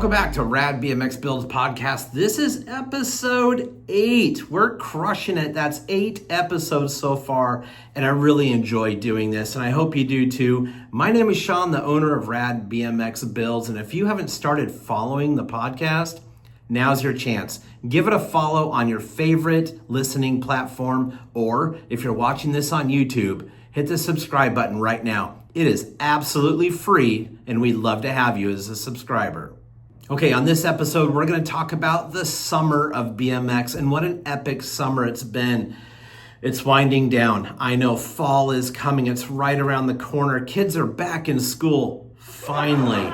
Welcome back to RADBMX Builds Podcast. This is episode 8. We're crushing it. That's 8 episodes so far, and I really enjoy doing this, and I hope you do too. My name is Sean, the owner of RADBMX Builds, and if you haven't started following the podcast, now's your chance. Give it a follow on your favorite listening platform, or if you're watching this on YouTube, hit the subscribe button right now. It is absolutely free, and we'd love to have you as a subscriber. Okay, on this episode, we're going to talk about the summer of BMX and what an epic summer it's been. It's winding down. I know fall is coming. It's right around the corner. Kids are back in school, finally.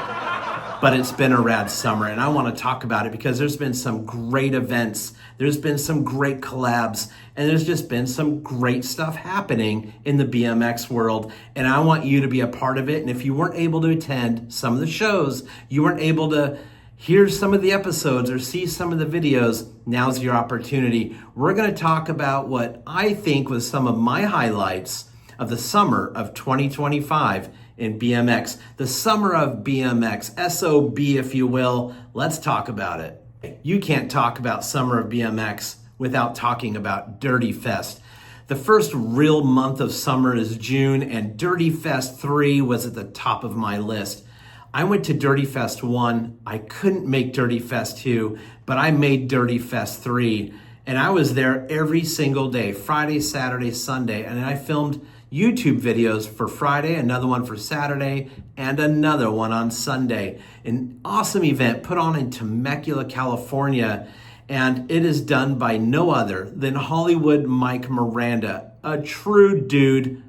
But it's been a rad summer, and I want to talk about it because there's been some great events. There's been some great collabs, and there's just been some great stuff happening in the BMX world, and I want you to be a part of it. And if you weren't able to attend some of the shows, you weren't able to hear some of the episodes or see some of the videos, now's your opportunity. We're going to talk about what I think was some of my highlights of the summer of 2025 in BMX. The summer of BMX, SOB if you will. Let's talk about it. You can't talk about summer of BMX without talking about Dirty Fest. The first real month of summer is June, and Dirty Fest 3 was at the top of my list. I went to Dirty Fest 1. I couldn't make Dirty Fest 2, but I made Dirty Fest 3. And I was there every single day, Friday, Saturday, Sunday. And I filmed YouTube videos for Friday, another one for Saturday, and another one on Sunday. An awesome event put on in Temecula, California. And it is done by no other than Hollywood Mike Miranda, a true dude.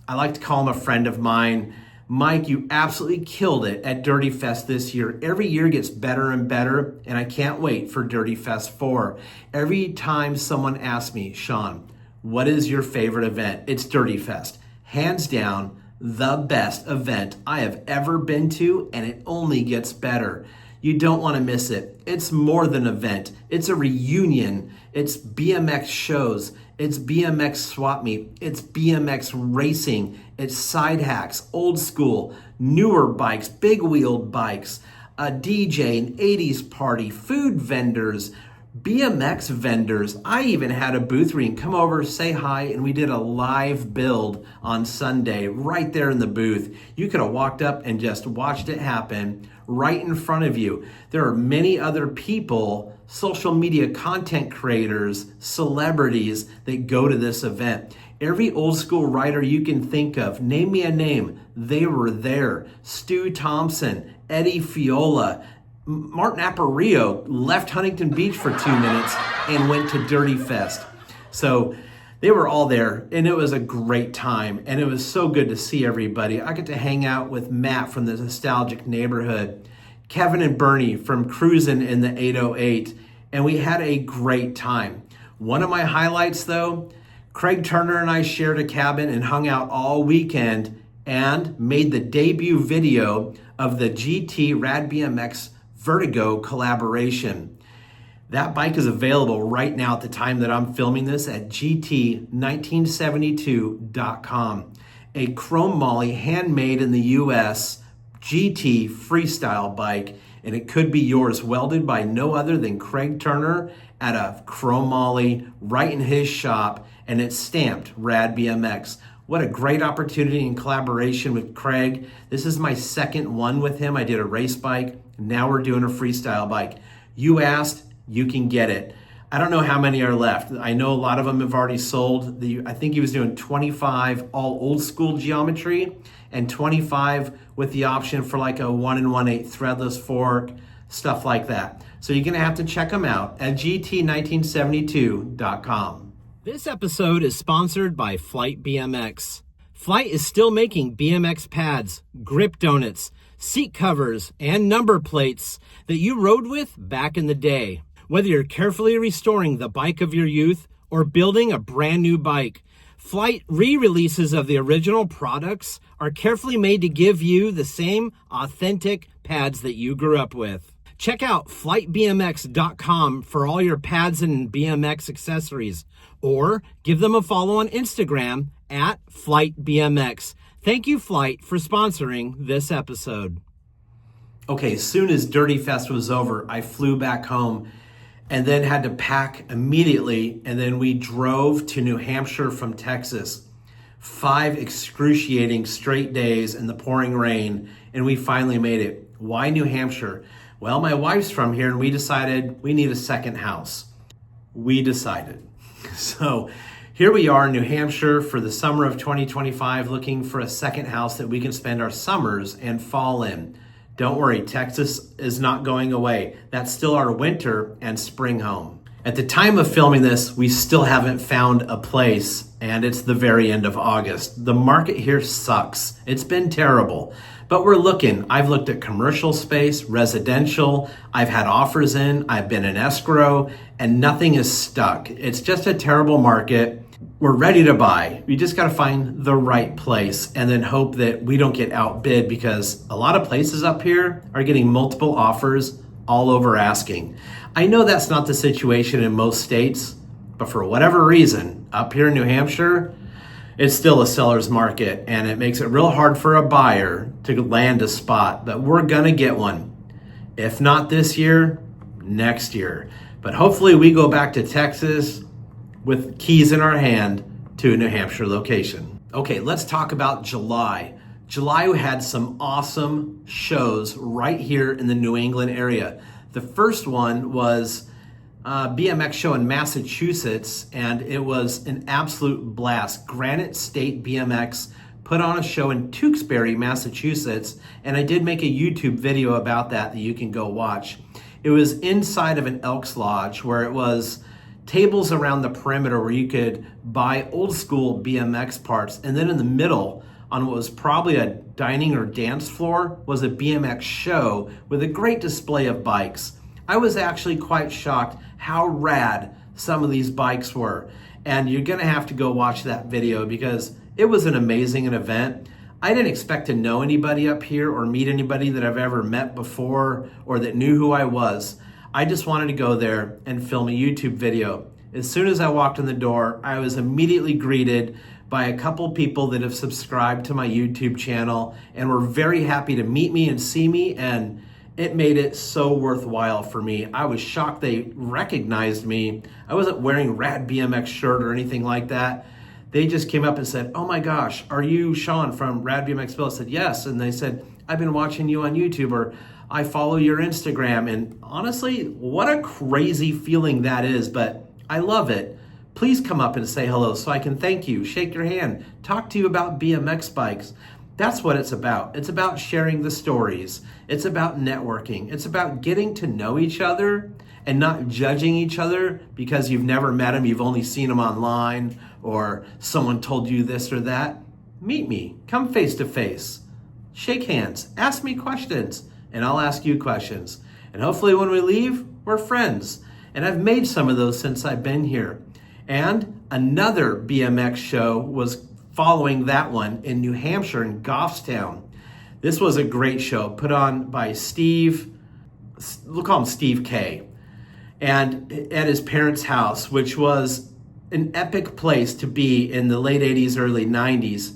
I like to call him a friend of mine. Mike, you absolutely killed it at Dirty Fest this year. Every year gets better and better, and I can't wait for Dirty Fest 4. Every time someone asks me, Sean, what is your favorite event? It's Dirty Fest. Hands down, the best event I have ever been to, and it only gets better. You don't want to miss it. It's more than an event. It's a reunion. It's BMX shows. It's BMX swap meet. It's BMX racing. It's side hacks, old school, newer bikes, big wheeled bikes, a DJ, an 80s party, food vendors, BMX vendors. I even had a booth where you can come over, say hi, and we did a live build on Sunday right there in the booth. You could have walked up and just watched it happen right in front of you. There are many other people, social media content creators, celebrities that go to this event. Every old school rider you can think of, name me a name, they were there. Stu Thompson, Eddie Fiola, Martin Aparicio left Huntington Beach for 2 minutes and went to Dirty Fest. So they were all there, and it was a great time, and it was so good to see everybody. I got to hang out with Matt from the Nostalgic Neighborhood, Kevin and Bernie from Cruisin' in the 808, and we had a great time. One of my highlights, though, Craig Turner and I shared a cabin and hung out all weekend and made the debut video of the GT RADBMX Vertigo collaboration. That bike is available right now at the time that I'm filming this at gt1972.com. A chrome molly handmade in the US GT freestyle bike, and it could be yours, welded by no other than Craig Turner at a chrome molly right in his shop, and it's stamped RADBMX. What a great opportunity in collaboration with Craig. This is my second one with him. I did a race bike. Now we're doing a freestyle bike. You asked, you can get it. I don't know how many are left. I know a lot of them have already sold. I think he was doing 25 all old school geometry and 25 with the option for like a 1 1/8 threadless fork, stuff like that. So you're gonna have to check them out at gt1972.com. This episode is sponsored by Flite BMX. Flite is still making BMX pads, grip donuts, seat covers, and number plates that you rode with back in the day. Whether you're carefully restoring the bike of your youth or building a brand new bike, Flite re-releases of the original products are carefully made to give you the same authentic pads that you grew up with. Check out FliteBMX.com for all your pads and BMX accessories, or give them a follow on Instagram at FliteBMX. Thank you, Flite, for sponsoring this episode. Okay, as soon as Dirty Fest was over, I flew back home and then had to pack immediately. And then we drove to New Hampshire from Texas. 5 excruciating straight days in the pouring rain, and we finally made it. Why New Hampshire? Well, my wife's from here, and we decided we need a second house. We decided. So here we are in New Hampshire for the summer of 2025, looking for a second house that we can spend our summers and fall in. Don't worry, Texas is not going away. That's still our winter and spring home. At the time of filming this, we still haven't found a place, and it's the very end of August. The market here sucks. It's been terrible, but we're looking. I've looked at commercial space, residential. I've had offers in. I've been in escrow, and nothing is stuck. It's just a terrible market. We're ready to buy. We just got to find the right place and then hope that we don't get outbid, because a lot of places up here are getting multiple offers all over asking. I know that's not the situation in most states, but for whatever reason, up here in New Hampshire, it's still a seller's market, and it makes it real hard for a buyer to land a spot, but we're gonna get one. If not this year, next year. But hopefully we go back to Texas with keys in our hand to a New Hampshire location. Okay, let's talk about July. July had some awesome shows right here in the New England area. The first one was a BMX show in Massachusetts, and it was an absolute blast. Granite State BMX put on a show in Tewksbury, Massachusetts, and I did make a YouTube video about that you can go watch. It was inside of an Elks Lodge where it was tables around the perimeter where you could buy old school BMX parts, and then in the middle, on what was probably a dining or dance floor, was a BMX show with a great display of bikes. I was actually quite shocked how rad some of these bikes were. And you're gonna have to go watch that video because it was an amazing event. I didn't expect to know anybody up here or meet anybody that I've ever met before or that knew who I was. I just wanted to go there and film a YouTube video. As soon as I walked in the door, I was immediately greeted by a couple people that have subscribed to my YouTube channel and were very happy to meet me and see me, and it made it so worthwhile for me. I was shocked they recognized me. I wasn't wearing RADBMX shirt or anything like that. They just came up and said, "Oh my gosh, are you Sean from RADBMX Build?" I said, "Yes." And they said, "I've been watching you on YouTube," or "I follow your Instagram." And honestly, what a crazy feeling that is, but I love it. Please come up and say hello so I can thank you, shake your hand, talk to you about BMX bikes. That's what it's about. It's about sharing the stories. It's about networking. It's about getting to know each other and not judging each other because you've never met them, you've only seen them online, or someone told you this or that. Meet me, come face to face, shake hands, ask me questions, and I'll ask you questions. And hopefully when we leave, we're friends. And I've made some of those since I've been here. And another BMX show was following that one in New Hampshire in Goffstown. This was a great show put on by Steve, we'll call him Steve K, and at his parents' house, which was an epic place to be in the late 80s, early 90s.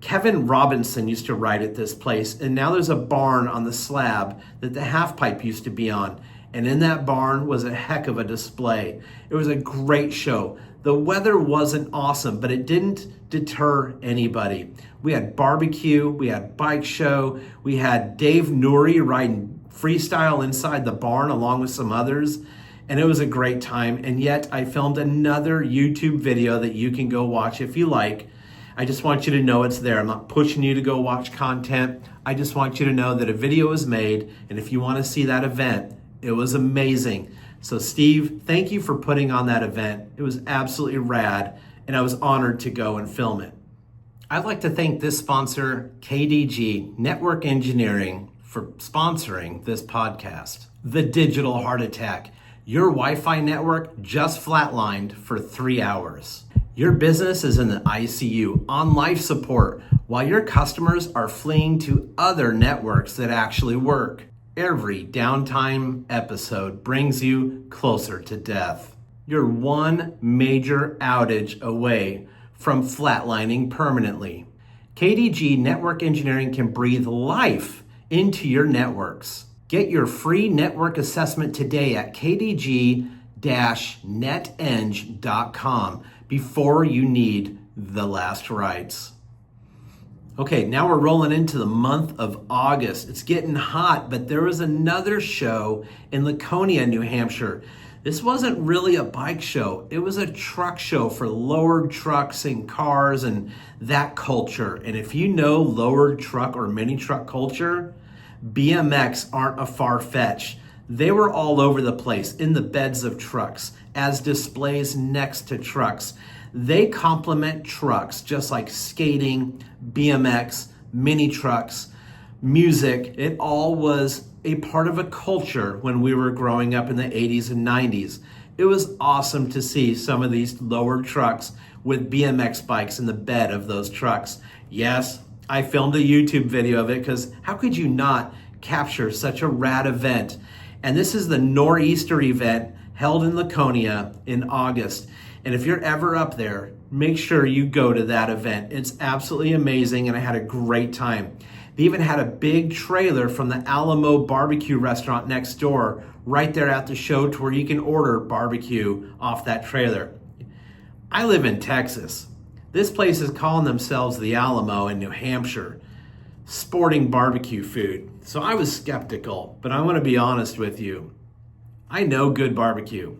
Kevin Robinson used to ride at this place, and now there's a barn on the slab that the half pipe used to be on. And in that barn was a heck of a display. It was a great show. The weather wasn't awesome, but it didn't deter anybody. We had barbecue, we had bike show, we had Dave Nuri riding freestyle inside the barn along with some others, and it was a great time. And yet I filmed another YouTube video that you can go watch if you like. I just want you to know it's there. I'm not pushing you to go watch content. I just want you to know that a video was made, and if you want to see that event, it was amazing. So Steve, thank you for putting on that event. It was absolutely rad, and I was honored to go and film it. I'd like to thank this sponsor, KDG Network Engineering, for sponsoring this podcast. The Digital Heart Attack. Your Wi-Fi network just flatlined for 3 hours. Your business is in the ICU on life support while your customers are fleeing to other networks that actually work. Every downtime episode brings you closer to death. You're one major outage away from flatlining permanently. KDG Network Engineering can breathe life into your networks. Get your free network assessment today at kdg-neteng.com before you need the last rites. Okay, now we're rolling into the month of August. It's getting hot, but there was another show in Laconia, New Hampshire. This wasn't really a bike show. It was a truck show for lowered trucks and cars and that culture. And if you know lowered truck or mini truck culture, BMX aren't a far fetch. They were all over the place in the beds of trucks, as displays next to trucks. They complement trucks just like skating, BMX, mini trucks, music. It all was a part of a culture when we were growing up in the 80s and 90s. It was awesome to see some of these lowered trucks with BMX bikes in the bed of those trucks. Yes, I filmed a YouTube video of it because how could you not capture such a rad event? And this is the Nor'easter event held in Laconia in August. And if you're ever up there, make sure you go to that event. It's absolutely amazing, and I had a great time. They even had a big trailer from the Alamo barbecue restaurant next door right there at the show to where you can order barbecue off that trailer. I live in Texas. This place is calling themselves the Alamo in New Hampshire, sporting barbecue food. So I was skeptical, but I want to be honest with you. I know good barbecue,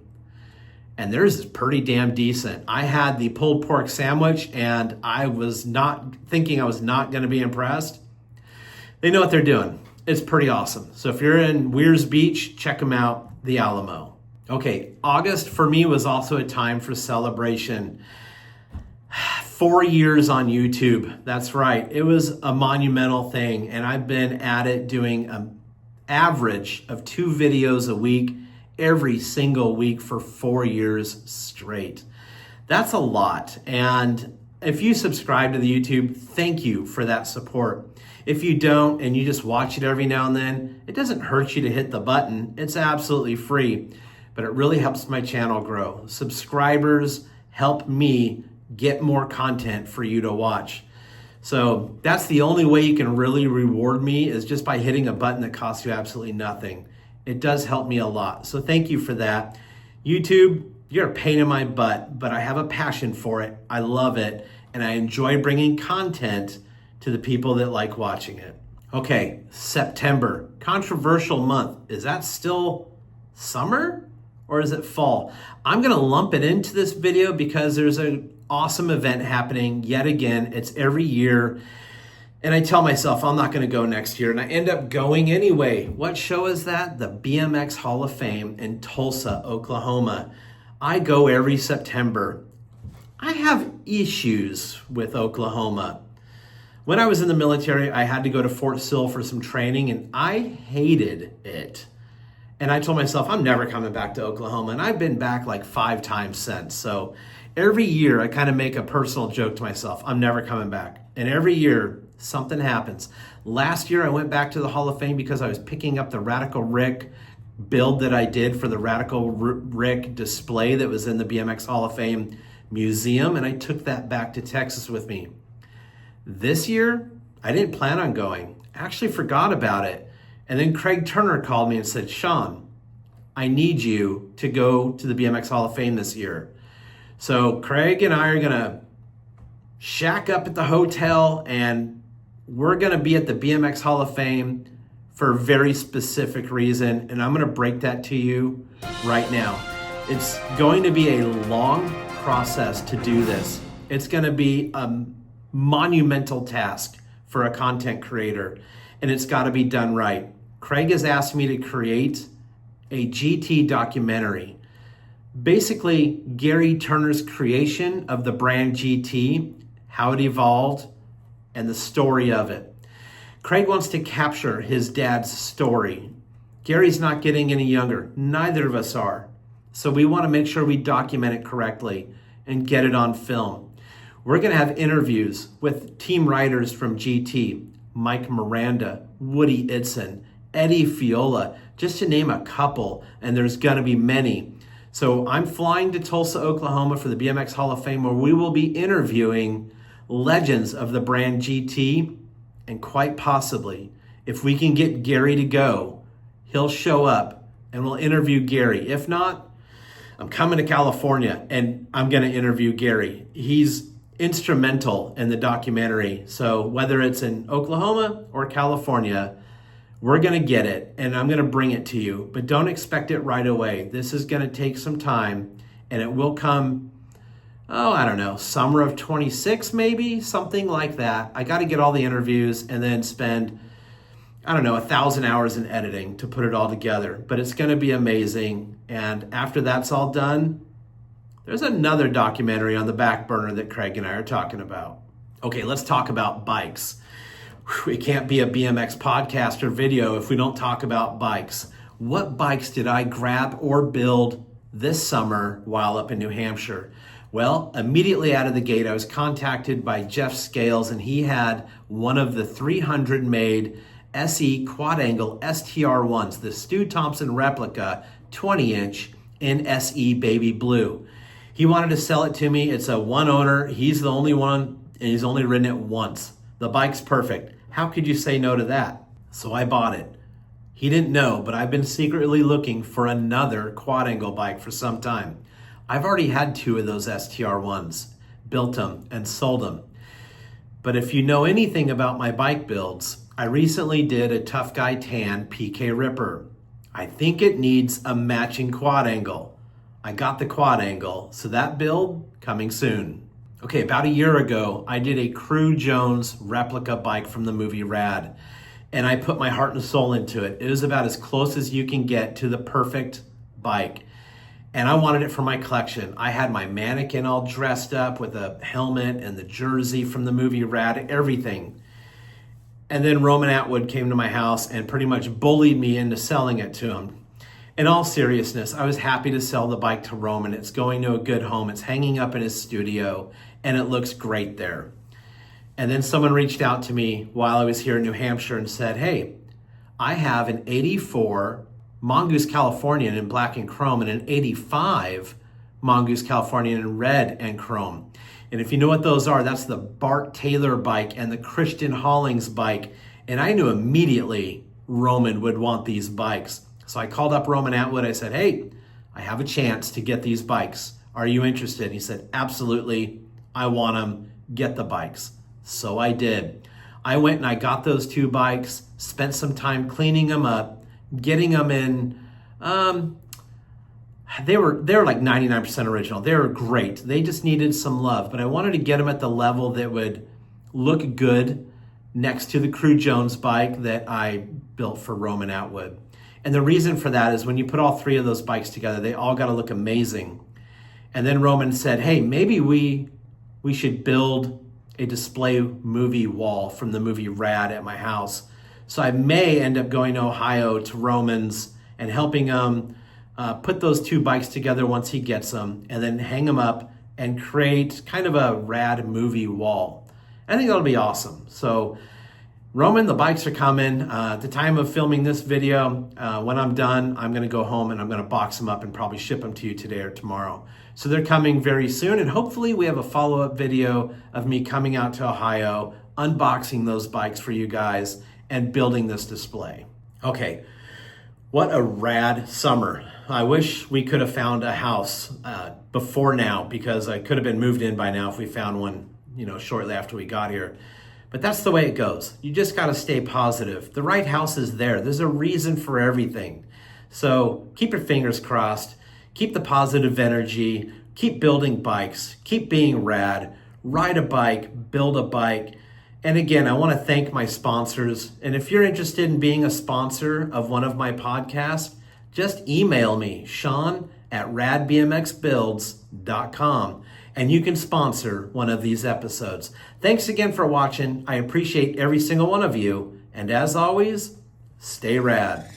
and theirs is pretty damn decent. I had the pulled pork sandwich, and I was not thinking I was not going to be impressed. They know what they're doing. It's pretty awesome. So if you're in Weirs Beach, check them out, the Alamo. Okay, August for me was also a time for celebration. 4 years on YouTube. That's right. It was a monumental thing, and I've been at it doing an average of 2 videos a week every single week for 4 years straight. That's a lot. And if you subscribe to the YouTube, thank you for that support. If you don't and you just watch it every now and then, it doesn't hurt you to hit the button. It's absolutely free, but it really helps my channel grow. Subscribers help me get more content for you to watch. So that's the only way you can really reward me, is just by hitting a button that costs you absolutely nothing. It does help me a lot. So thank you for that. YouTube, you're a pain in my butt, but I have a passion for it. I love it. And I enjoy bringing content to the people that like watching it. Okay, September, controversial month. Is that still summer or is it fall? I'm gonna lump it into this video because there's an awesome event happening yet again. It's every year. And I tell myself I'm not gonna go next year, and I end up going anyway. What show is that? The BMX Hall of Fame in Tulsa, Oklahoma. I go every September. I have issues with Oklahoma. When I was in the military, I had to go to Fort Sill for some training, and I hated it. And I told myself, I'm never coming back to Oklahoma. And I've been back like 5 times since. So every year I kind of make a personal joke to myself, I'm never coming back. And every year something happens. Last year I went back to the Hall of Fame because I was picking up the Radical Rick build that I did for the Radical Rick display that was in the BMX Hall of Fame museum. And I took that back to Texas with me. This year, I didn't plan on going. I actually forgot about it. And then Craig Turner called me and said, Sean, I need you to go to the BMX Hall of Fame this year. So Craig and I are gonna shack up at the hotel, and we're gonna be at the BMX Hall of Fame for a very specific reason. And I'm gonna break that to you right now. It's going to be a long process to do this. It's gonna be a monumental task for a content creator, and it's gotta be done right. Craig has asked me to create a GT documentary. Basically, Gary Turner's creation of the brand GT, how it evolved, and the story of it. Craig wants to capture his dad's story. Gary's not getting any younger. Neither of us are. So we want to make sure we document it correctly and get it on film. We're going to have interviews with team riders from GT, Mike Miranda, Woody Itzen, Eddie Fiola, just to name a couple, and there's going to be many. So I'm flying to Tulsa, Oklahoma for the BMX Hall of Fame, where we will be interviewing legends of the brand GT, and quite possibly, if we can get Gary to go, he'll show up and we'll interview Gary. If not, I'm coming to California and I'm going to interview Gary. He's instrumental in the documentary. So whether it's in Oklahoma or California, we're going to get it and I'm going to bring it to you. But don't expect it right away. This is going to take some time and it will come, I don't know, summer of 26 maybe, something like that. I got to get all the interviews and then spend 1,000 hours in editing to put it all together. But it's going to be amazing. And after that's all done, there's another documentary on the back burner that Craig and I are talking about. Okay, let's talk about bikes. It can't be a BMX podcast or video if we don't talk about bikes. What bikes did I grab or build this summer while up in New Hampshire? Well, immediately out of the gate, I was contacted by Jeff Scales, and he had one of the 300 made SE quad angle STR1s, the Stu Thompson replica 20-inch in SE baby blue. He wanted to sell it to me. It's a one owner. He's the only one, and he's only ridden it once. The bike's perfect. How could you say no to that? So I bought it. He didn't know, but I've been secretly looking for another quad angle bike for some time. I've already had 2 of those STR1s, built them and sold them. But if you know anything about my bike builds, I recently did a Tough Guy Tan PK Ripper. I think it needs a matching quad angle. I got the quad angle, so that build coming soon. Okay, about a year ago, I did a Crew Jones replica bike from the movie Rad, and I put my heart and soul into it. It was about as close as you can get to the perfect bike, and I wanted it for my collection. I had my mannequin all dressed up with a helmet and the jersey from the movie Rad, everything. And then Roman Atwood came to my house and pretty much bullied me into selling it to him. In all seriousness, I was happy to sell the bike to Roman. It's going to a good home. It's hanging up in his studio, and it looks great there. And then someone reached out to me while I was here in New Hampshire and said, hey, I have an 84 Mongoose Californian in black and chrome and an 85 Mongoose Californian in red and chrome. And if you know what those are, that's the Bart Taylor bike and the Christian Hollings bike. And I knew immediately Roman would want these bikes. So I called up Roman Atwood. I said, hey, I have a chance to get these bikes. Are you interested? And he said, absolutely. I want them. Get the bikes. So I did. I went and I got those 2 bikes, spent some time cleaning them up, getting them in. They were like 99% original. They were great. They just needed some love, but I wanted to get them at the level that would look good next to the Crew Jones bike that I built for Roman Atwood. And the reason for that is when you put all 3 of those bikes together, they all got to look amazing. And then Roman said, hey, maybe we should build a display movie wall from the movie Rad at my house. So I may end up going to Ohio to Roman's and helping him put those 2 bikes together once he gets them, and then hang them up and create kind of a Rad movie wall. I think that'll be awesome. So Roman, the bikes are coming. At the time of filming this video, when I'm done, I'm going to go home and I'm going to box them up and probably ship them to you today or tomorrow. So they're coming very soon, and hopefully we have a follow-up video of me coming out to Ohio, unboxing those bikes for you guys, and building this display. Okay, what a rad summer. I wish we could have found a house before now, because I could have been moved in by now if we found one, shortly after we got here. But that's the way it goes. You just got to stay positive. The right house is there. There's a reason for everything. So keep your fingers crossed. Keep the positive energy. Keep building bikes. Keep being rad. Ride a bike. Build a bike. And again, I want to thank my sponsors. And if you're interested in being a sponsor of one of my podcasts, just email me, Sean@RADBMXBuilds.com. And you can sponsor one of these episodes. Thanks again for watching. I appreciate every single one of you. And as always, stay rad.